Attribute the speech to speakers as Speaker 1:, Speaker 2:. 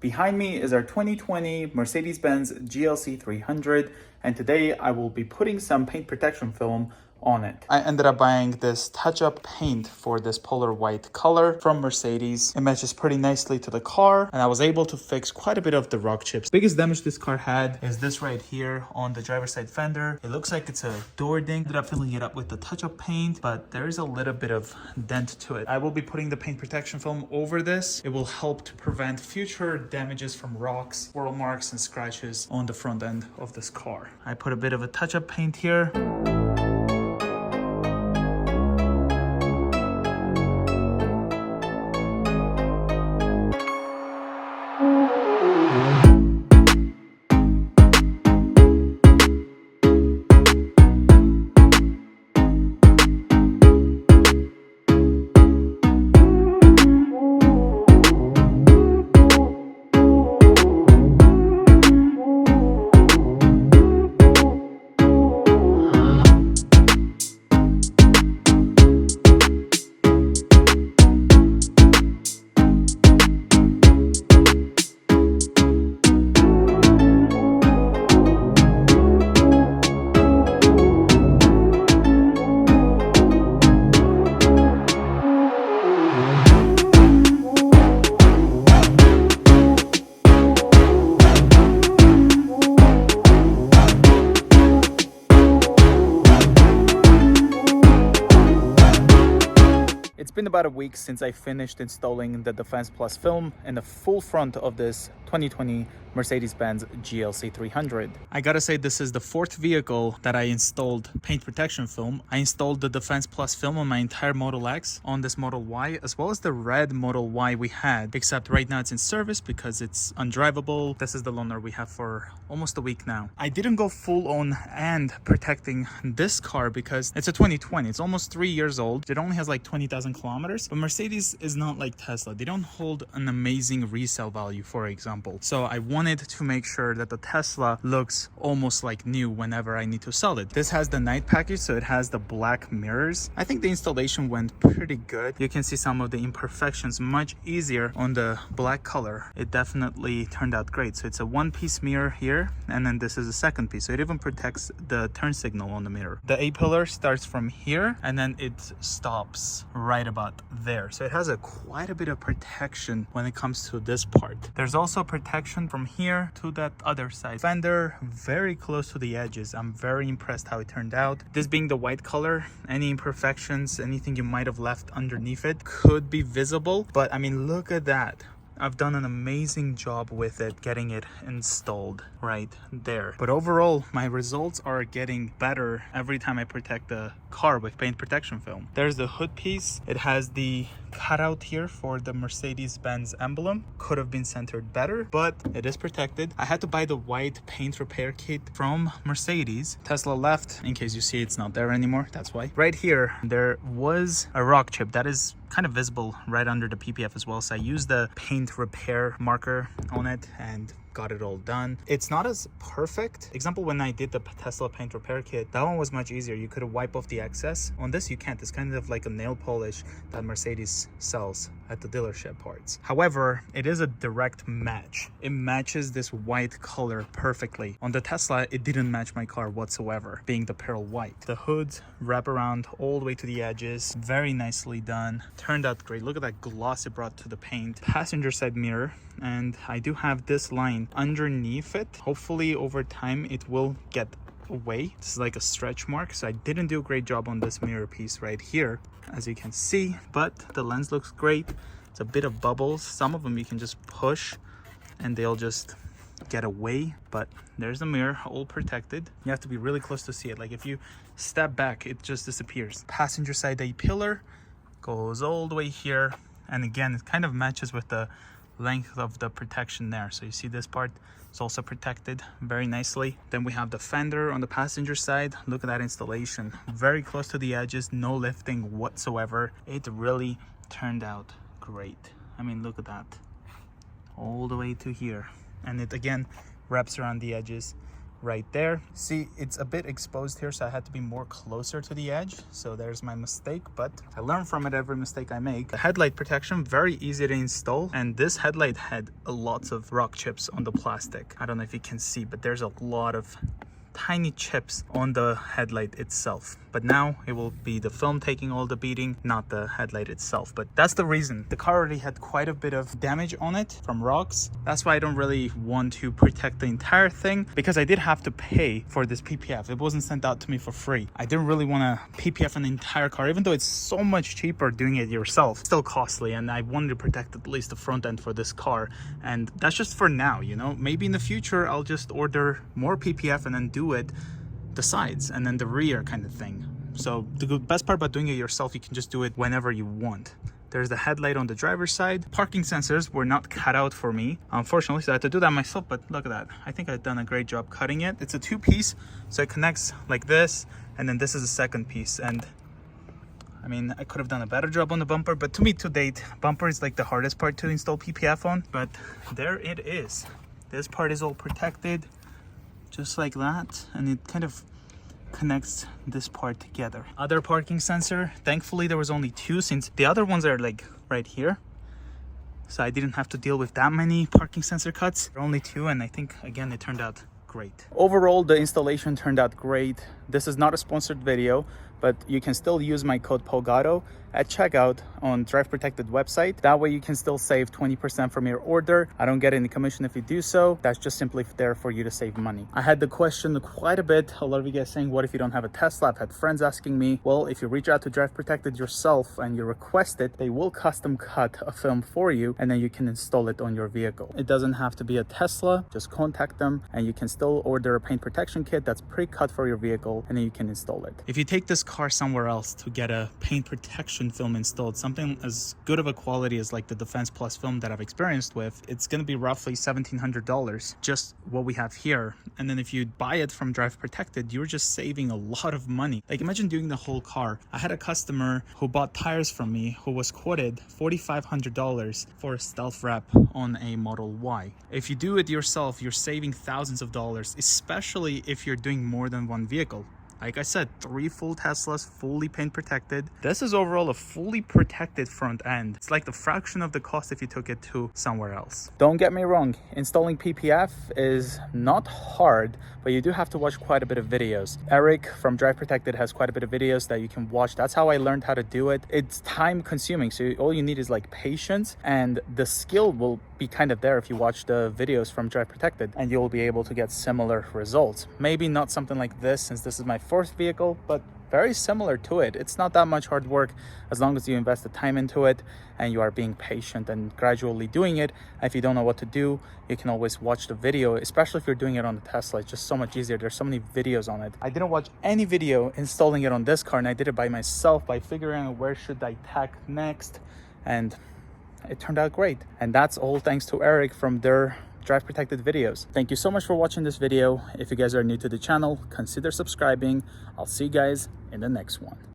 Speaker 1: Behind me is our 2020 Mercedes Benz GLC300, and today I will be putting some paint protection film on it. I ended up buying this touch-up paint for this polar white color from Mercedes. It matches pretty nicely to the car, and I was able to fix quite a bit of the rock chips. Biggest damage this car had is this right here on the driver's side fender. It looks like it's a door ding. Ended up filling it up with the touch-up paint, but there is a little bit of dent to it. I will be putting the paint protection film over this. It will help to prevent future damages from rocks, swirl marks, and scratches on the front end of this car. I put a bit of a touch-up paint here. It's been about a week since I finished installing the Defense Plus film in the full front of this 2020 Mercedes Benz GLC300. I gotta say, this is the fourth vehicle that I installed paint protection film. I installed the Defense Plus film on my entire Model X, on this Model Y, as well as the red Model Y we had, except right now it's in service because it's undrivable. This is the loaner we have for almost a week now. I didn't go full on and protecting this car because it's a 2020. It's almost 3 years old. It only has like 20,000 kilometers, but Mercedes is not like Tesla. They don't hold an amazing resale value, for example. So I wanted to make sure that the Tesla looks almost like new whenever I need to sell it. This has the night package, so it has the black mirrors. I think the installation went pretty good. You can see some of the imperfections much easier on the black color. It definitely turned out great. So it's a one-piece mirror here, and then this is a second piece. So it even protects the turn signal on the mirror. The A-pillar starts from here, and then it stops right about there. So it has quite a bit of protection when it comes to this part. There's also protection from here to that other side. Fender very close to the edges. I'm very impressed how it turned out. This being the white color, any imperfections, anything you might have left underneath it could be visible. But I mean, look at that. I've done an amazing job with it, getting it installed right there. But overall, my results are getting better every time I protect the car with paint protection film. There's the hood piece. It has the cutout here for the Mercedes Benz emblem. Could have been centered better, but it is protected. I had to buy the white paint repair kit from Mercedes. Tesla left. In case you see it's not there anymore, that's why. Right here, there was a rock chip that is kind of visible right under the PPF as well. So I used the paint repair marker on it and got it all done. It's not as perfect. Example, when I did the Tesla paint repair kit, that one was much easier. You could wipe off the excess. On this, you can't. It's kind of like a nail polish that Mercedes sells at the dealership parts. However, it is a direct match. It matches this white color perfectly. On the Tesla, it didn't match my car whatsoever, being the pearl white. The hoods wrap around all the way to the edges. Very nicely done. Turned out great. Look at that gloss it brought to the paint. Passenger side mirror. And I do have this line underneath it. Hopefully over time it will get away. This is like a stretch mark, so I didn't do a great job on this mirror piece right here, as you can see, but the lens looks great. It's a bit of bubbles. Some of them you can just push and they'll just get away, but there's the mirror all protected. You have to be really close to see it. Like if you step back, it just disappears. Passenger side A-pillar goes all the way here, and again it kind of matches with the length of the protection there. So you see this part is also protected very nicely. Then we have the fender on the passenger side. Look at that installation, very close to the edges, no lifting whatsoever. It really turned out great. I mean, look at that, all the way to here, and it again wraps around the edges right there. See, it's a bit exposed here, so I had to be more closer to the edge. So there's my mistake, but I learn from it every mistake I make. The headlight protection, very easy to install, and this headlight had lots of rock chips on the plastic. I don't know if you can see, but there's a lot of tiny chips on the headlight itself. But now it will be the film taking all the beating, not the headlight itself. But that's the reason. The car already had quite a bit of damage on it from rocks. That's why I don't really want to protect the entire thing, because I did have to pay for this PPF. It wasn't sent out to me for free. I didn't really want to PPF an entire car, even though it's so much cheaper doing it yourself. Still costly, and I wanted to protect at least the front end for this car. And that's just for now, you know. Maybe in the future I'll just order more PPF and then do it the sides and then the rear kind of thing. So the best part about doing it yourself, you can just do it whenever you want. There's the headlight on the driver's side. Parking sensors were not cut out for me, unfortunately, so I had to do that myself. But look at that, I think I've done a great job cutting it. It's a two-piece, so it connects like this, and then this is the second piece. And I mean, I could have done a better job on the bumper, but to me, to date, bumper is like the hardest part to install PPF on. But there it is. This part is all protected just like that, and it kind of connects this part together. Other parking sensor, thankfully there was only two, since the other ones are like right here, so I didn't have to deal with that many parking sensor cuts. There are only two, and I think again it turned out great. Overall, the installation turned out great. This is not a sponsored video, but you can still use my code POGAuto at checkout on Drive Protected website. That way you can still save 20% from your order. I don't get any commission if you do so. That's just simply there for you to save money. I had the question quite a bit. A lot of you guys saying, what if you don't have a Tesla? I've had friends asking me. Well, if you reach out to Drive Protected yourself and you request it, they will custom cut a film for you, and then you can install it on your vehicle. It doesn't have to be a Tesla. Just contact them and you can still order a paint protection kit that's pre-cut for your vehicle, and then you can install it. If you take this car somewhere else to get a paint protection film installed, something as good of a quality as like the Defense Plus film that I've experienced with, it's going to be roughly $1,700, just what we have here. And then if you buy it from Drive Protected, you're just saving a lot of money. Like, imagine doing the whole car. I had a customer who bought tires from me who was quoted $4,500 for a stealth wrap on a Model Y. If you do it yourself, you're saving thousands of dollars, especially if you're doing more than one vehicle. Like I said, 3 full Teslas, fully paint protected. This is overall a fully protected front end. It's like the fraction of the cost if you took it to somewhere else. Don't get me wrong, installing PPF is not hard, but you do have to watch quite a bit of videos. Eric from Drive Protected has quite a bit of videos that you can watch. That's how I learned how to do it. It's time consuming, so all you need is like patience, and the skill will be kind of there if you watch the videos from Drive Protected, and you'll be able to get similar results. Maybe not something like this, since this is my fourth vehicle, but very similar to it. It's not that much hard work as long as you invest the time into it and you are being patient and gradually doing it. If you don't know what to do, you can always watch the video, especially if you're doing it on the Tesla. It's just so much easier. There's so many videos on it. I didn't watch any video installing it on this car, and I did it by myself by figuring out where should I tack next, and it turned out great. And that's all thanks to Eric from their Drive Protected videos. Thank you so much for watching this video. If you guys are new to the channel, consider subscribing. I'll see you guys in the next one.